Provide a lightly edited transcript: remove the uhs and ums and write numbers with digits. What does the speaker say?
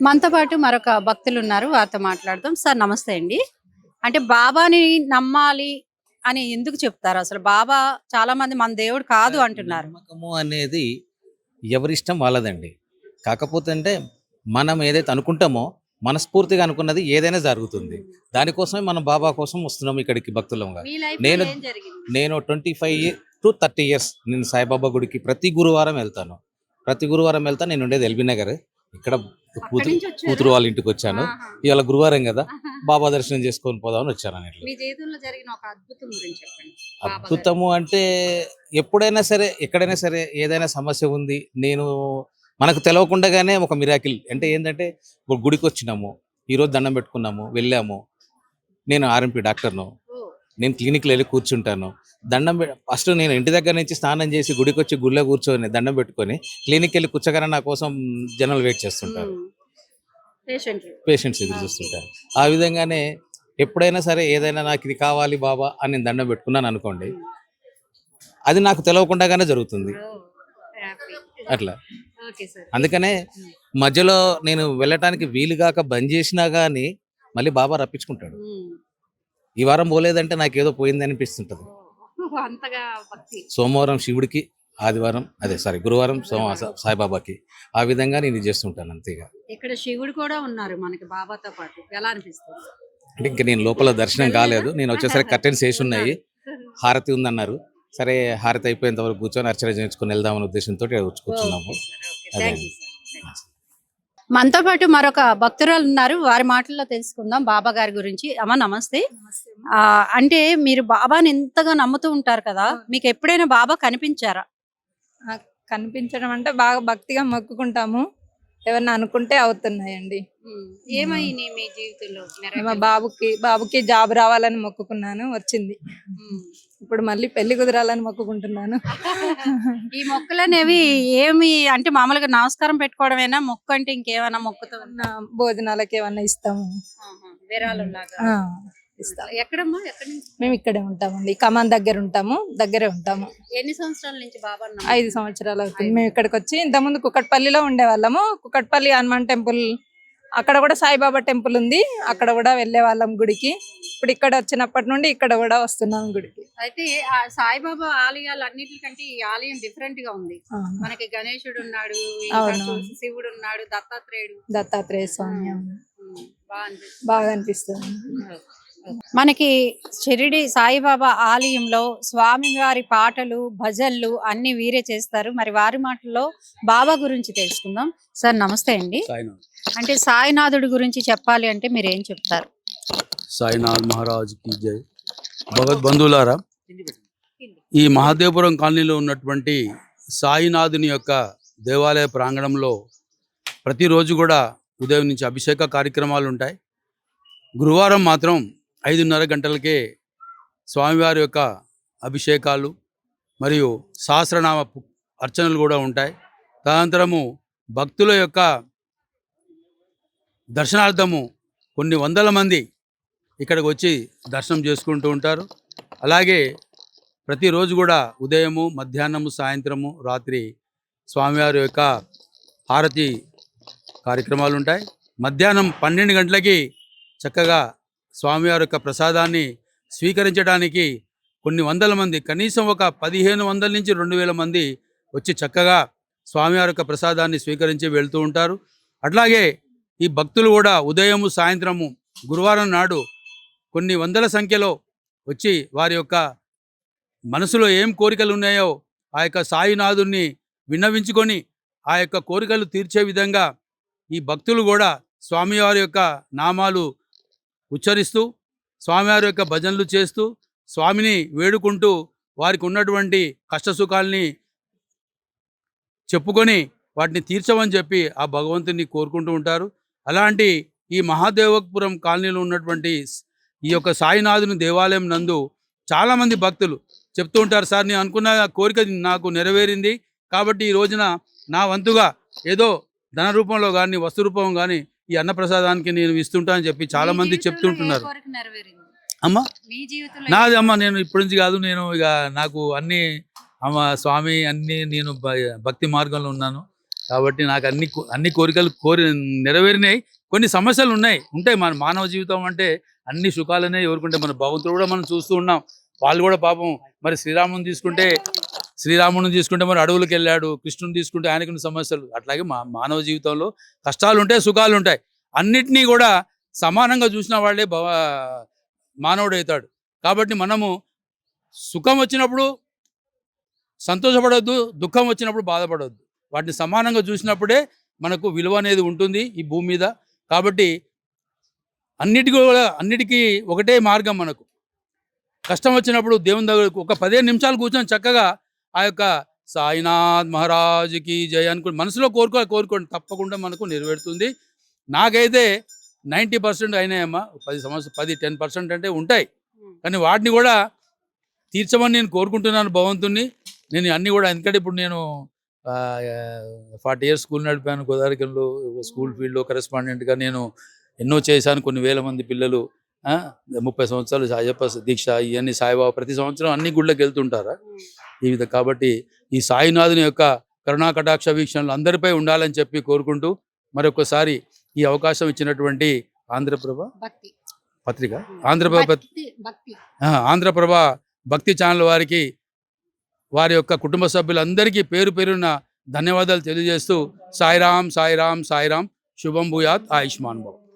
మనతో పాటు మరొక భక్తులున్నారు. వారితో మాట్లాడదాం. సార్ నమస్తే అండి. అంటే బాబాని నమ్మాలి అని ఎందుకు చెప్తారు? అసలు బాబా చాలా మంది మన దేవుడు కాదు అంటున్నారు. నమ్మకము అనేది ఎవరిష్టం వాళ్ళదండి. కాకపోతే అంటే మనం ఏదైతే అనుకుంటామో మనస్ఫూర్తిగా అనుకున్నది ఏదైనా జరుగుతుంది. దానికోసమే మనం బాబా కోసం వస్తున్నాం ఇక్కడికి భక్తులంగా. మీ లైఫ్‌లో నేను ఏం జరిగింది? నేను 25 to 30 ఇయర్స్ నేను సాయిబాబా గుడికి ప్రతి గురువారం వెళ్తాను. ప్రతి గురువారం వెళ్తా. నేను ఉండేది ఎల్బీ నగర్. ఇక్కడ అక్కడి నుంచి వచ్చారా? కూతురు వాళ్ళ ఇంటికి వచ్చాను. ఆహా! ఇవాళ గురువారం కదా, బాబా దర్శనం చేసుకొని పోదామని వచ్చాను ఇట్లా. మీ జీవితంలో జరిగిన ఒక అద్భుతం గురించి చెప్పండి. బాబా గారి. అద్భుతము అంటే ఎప్పుడైనా సరే, ఎక్కడైనా సరే ఏదైనా సమస్య ఉంది, నేను మనకు తెలవకుండానే ఒక మిరాకిల్ అంటే ఏంటంటే, ఒక గుడికి వచ్చినాము, ఈరోజు దండం పెట్టుకున్నాము, వెళ్ళాము. నేను ఆర్ఎంపీ డాక్టర్ను. ఓహ్! నేను క్లినిక్లో వెళ్ళి కూర్చుంటాను. ఫస్ట్ నేను ఇంటి దగ్గర నుంచి స్నానం చేసి గుడికి వచ్చి గుళ్ళో కూర్చొని దండం పెట్టుకొని క్లినిక్కి వెళ్ళి కూర్చోగానే నా కోసం జనాలు వెయిట్ చేస్తుంటారు. హ్మ్. పేషెంట్లు. పేషెంట్స్ ఎదురు చూస్తుంటారు. ఆ విధంగానే ఎప్పుడైనా సరే ఏదైనా నాకు ఇది కావాలి బాబా అని నేను దండం పెట్టుకున్నాను అనుకోండి, అది నాకు తెలవకుండానే జరుగుతుంది. ఓహ్! హ్యాపీ. అట్లా. Okay sir. అందుకనే మధ్యలో నేను వెళ్ళటానికి వీలుగాక బంద్ చేసినా గానీ మళ్ళీ బాబా రప్పించుకుంటాడు. హ్మ్. ఈ వారం పోలేదంటే నాకేదో పోయింది అనిపిస్తుంటది. ఓహ్! అంతగా భక్తి. సోమవారం శివుడికి, ఆదివారం గురువారం సాయిబాబాకి. ఆ విధంగా నేను ఇది చేస్తుంటాను అంతేగా. ఇక్కడ శివుడు కూడా ఉన్నారు మనకి బాబాతో పాటు. ఎలా అనిపిస్తుంది? అంటే ఇంకా నేను లోపల దర్శనం కాలేదు. నేను వచ్చేసరికి కర్టెన్స్ వేసి ఉన్నాయి. హారతి ఉందన్నారు. సరే హారతి అయిపోయేంత వరకు కూర్చొని అర్చన చేయించుకొని వెళ్దామనే ఉద్దేశంతో కూర్చున్నాము. అదే. మనతో పాటు మరొక భక్తురాలు ఉన్నారు. వారి మాటల్లో తెలుసుకుందాం బాబా గారి గురించి. అమ్మ నమస్తే. అంటే మీరు బాబాని ఎంతగా నమ్ముతూ ఉంటారు కదా, మీకు ఎప్పుడైనా బాబా కనిపించారా? ఆ! కనిపించడం అంటే బాగా భక్తిగా మొక్కుకుంటాము. ఏమన్నా అనుకుంటే అవుతున్నాయండి. ఏమైంది మీ జీవితంలో మా బాబుకి జాబ్ రావాలని మొక్కుకున్నాను, వచ్చింది. ఇప్పుడు మళ్ళీ పెళ్లి కుదరాలని మొక్కుకుంటున్నాను. ఈ మొక్కలు అనేవి ఏమి అంటే మామూలుగా నమస్కారం పెట్టుకోవడమేనా? మొక్కు అంటే ఇంకేమైనా మొక్కుతూ నా భోజనాలకి ఏమన్నా ఇస్తాము. విరాళంలాగా ఆ, ఇస్తాం. ఎక్కడమ్మా? ఎక్కడి నుంచి? మేము ఇక్కడే ఉంటామండి, కమాన్ దగ్గర ఉంటాము, దగ్గరే ఉంటాము. ఎన్ని సంవత్సరాల నుంచి బాబా 5 సంవత్సరాలు అవుతుంది మేము ఇక్కడికి వచ్చి. ఇంతకుముందు కుకట్పల్లిలో ఉండేవాళ్ళము. కుకట్పల్లి హనుమాన్ టెంపుల్, అక్కడ కూడా సాయిబాబా టెంపుల్ ఉంది, అక్కడ కూడా వెళ్ళే వాళ్ళం గుడికి. ఇప్పుడు ఇక్కడ వచ్చినప్పటి నుండి ఇక్కడ కూడా వస్తున్నాం గుడికి. అయితే ఆ సాయిబాబా ఆలయాలు అన్నిటికంటే ఈ ఆలయం డిఫరెంట్ గా ఉంది. అవును. మనకి గణేశుడు ఉన్నాడు, ఇంకా అవును. శివుడు ఉన్నాడు, దత్తాత్రేయుడు. దత్తాత్రేయ స్వామి బాగా అనిపిస్తుంది. బాగా అనిపిస్తుంది. మనకి షిరిడి సాయిబాబా ఆలయంలో స్వామివారి పాటలు, భజన్లు అన్ని వీరే చేస్తారు. మరి వారి మాటల్లో బాబా గురించి తెలుసుకుందాం. సార్ నమస్తే అండి. అంటే సాయినాథుడి గురించి చెప్పాలి అంటే మీరు ఏం చెప్తారు? సాయినాథ్ మహారాజ్ కి జై. భగవద్బంధువులారా, ఈ మహాదేవపురం కాలనీలో ఉన్నటువంటి సాయినాథుని యొక్క దేవాలయ ప్రాంగణంలో ప్రతిరోజు కూడా ఉదయం నుంచి అభిషేక కార్యక్రమాలు ఉంటాయి. గురువారం మాత్రం 5:30 గంటలకే స్వామివారి యొక్క అభిషేకాలు మరియు సహస్రనామ అర్చనలు కూడా ఉంటాయి. తదనంతరము భక్తుల యొక్క దర్శనార్థము కొన్ని వందల మంది ఇక్కడికి వచ్చి దర్శనం చేసుకుంటూ ఉంటారు. అలాగే ప్రతిరోజు కూడా ఉదయము, మధ్యాహ్నము, సాయంత్రము, రాత్రి స్వామివారి యొక్క హారతి కార్యక్రమాలు ఉంటాయి. మధ్యాహ్నం 12 గంటలకి చక్కగా స్వామివారి యొక్క ప్రసాదాన్ని స్వీకరించడానికి కొన్ని వందల మంది, కనీసం ఒక 1500 నుంచి 2000 మంది వచ్చి చక్కగా స్వామివారి యొక్క ప్రసాదాన్ని స్వీకరించి వెళ్తూ ఉంటారు. అట్లాగే ఈ భక్తులు కూడా ఉదయము, సాయంత్రము, గురువారం నాడు కొన్ని వందల సంఖ్యలో వచ్చి వారి యొక్క మనసులో ఏం కోరికలు ఉన్నాయో ఆ యొక్క సాయినాథుని విన్నవించుకొని ఆ యొక్క కోరికలు తీర్చే విధంగా ఈ భక్తులు కూడా స్వామివారి యొక్క నామాలు ఉచ్చరిస్తూ, స్వామివారి యొక్క భజనలు చేస్తూ, స్వామిని వేడుకుంటూ వారికి ఉన్నటువంటి కష్టసుఖాల్ని చెప్పుకొని వాటిని తీర్చమని చెప్పి ఆ భగవంతుని కోరుకుంటూ ఉంటారు. అలాంటి ఈ మహాదేవపురం కాలనీలో ఉన్నటువంటి ఈ యొక్క సాయినాథుని దేవాలయం నందు చాలామంది భక్తులు చెప్తూ ఉంటారు, సార్ నేను అనుకున్న కోరిక నాకు నెరవేరింది కాబట్టి ఈ రోజున నా వంతుగా ఏదో ధన రూపంలో కానీ వస్తు రూపం కానీ ఈ అన్నప్రసాదానికి నేను ఇస్తుంటానని చెప్పి చాలా మంది చెప్తుంటున్నారు. అమ్మా నాది అమ్మ, నేను ఇప్పటి నుంచి కాదు, నేను ఇక నాకు అన్ని అమ్మ స్వామి అన్ని నేను భక్తి మార్గంలో ఉన్నాను. కాబట్టి నాకు అన్ని కోరికలు నెరవేరినాయి. కొన్ని సమస్యలు ఉంటాయి. మన మానవ జీవితం అంటే అన్ని సుఖాలనే ఎవరుకుంటే మన భగవంతుడు కూడా మనం చూస్తూ ఉన్నాం. వాళ్ళు కూడా పాపం మరి శ్రీరాముని తీసుకుంటే మరి అడవులకు వెళ్ళాడు, కృష్ణుని తీసుకుంటే ఆయనకున్న సమస్యలు. అట్లాగే మానవ జీవితంలో కష్టాలు ఉంటాయి, సుఖాలు ఉంటాయి. అన్నిటినీ కూడా సమానంగా చూసిన వాళ్ళే మానవుడు అవుతాడు. కాబట్టి మనము సుఖం వచ్చినప్పుడు సంతోషపడొద్దు, దుఃఖం వచ్చినప్పుడు బాధపడొద్దు. వాటిని సమానంగా చూసినప్పుడే మనకు విలువ అనేది ఉంటుంది ఈ భూమి మీద. కాబట్టి అన్నిటికీ ఒకటే మార్గం. మనకు కష్టం వచ్చినప్పుడు దేవుని దగ్గర ఒక 15 నిమిషాలు కూర్చొని చక్కగా ఆ యొక్క సాయినాథ్ మహారాజుకి జయ అనుకుని మనసులో కోరుకోండి, తప్పకుండా మనకు నెరవేరుతుంది. నాకైతే 90% అయినాయమ్మా. 10% అంటే ఉంటాయి, కానీ వాటిని కూడా తీర్చమని నేను కోరుకుంటున్నాను భగవంతుని. నేను అన్నీ కూడా, ఎందుకంటే ఇప్పుడు నేను 40 ఇయర్స్ స్కూల్ నడిపాను గోదావరిలో, స్కూల్ ఫీల్డ్లో కరెస్పాండెంట్గా నేను ఎన్నో చేశాను. కొన్ని వేల మంది పిల్లలు 30 సంవత్సరాలు అయ్యప్ప దీక్ష, ఇవన్నీ సాయిబాబా ప్రతి సంవత్సరం అన్ని గుళ్ళకి వెళ్తుంటారా ఈ విధంగా. కాబట్టి ఈ సాయినాథుని యొక్క కరుణా కటాక్ష వీక్షణలు అందరిపై ఉండాలని చెప్పి కోరుకుంటూ మరొకసారి ఈ అవకాశం ఇచ్చినటువంటి ఆంధ్రప్రభ పత్రిక, ఆంధ్రప్రభ భక్తి ఛానల్ వారికి, వారి యొక్క కుటుంబ సభ్యులందరికీ పేరు పేరున ధన్యవాదాలు తెలియజేస్తూ సాయిరాం సాయిరాం సాయిరాం, శుభం భూయాత్, ఆయుష్మాన్ భవ.